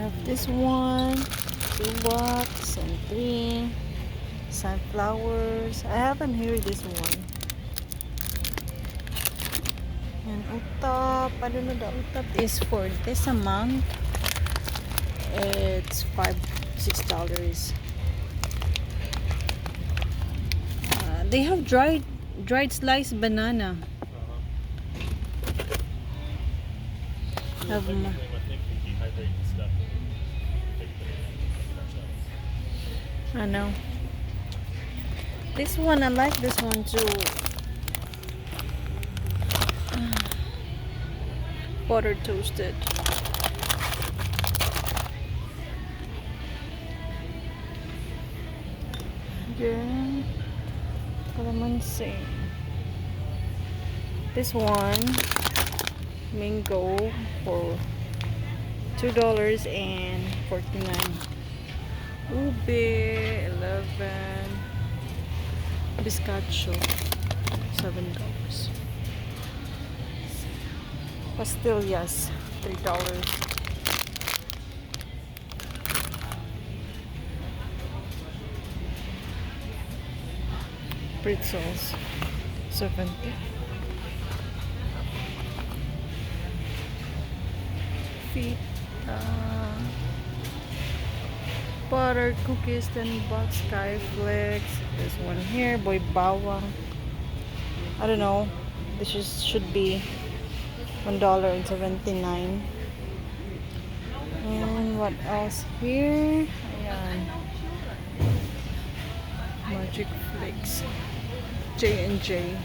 have this one, 2 bucks, and 3 sunflowers. I haven't heard this one. And utap, I don't know, the utap is for this amount. It's $6. They have dried sliced banana. Have I know. This one, I like this one too. Butter toasted. Then calamansi. This one, mango for $2.49. Ube, 11. Biscacho, $7. Pastillas, $3. Pretzels, 70. Feet, butter, cookies, 10 bucks, sky flakes. This one here, boy bawang. I don't know. This should be $1.79. And what else here? Ayan. Magic flakes, J&J,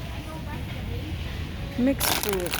mixed fruit.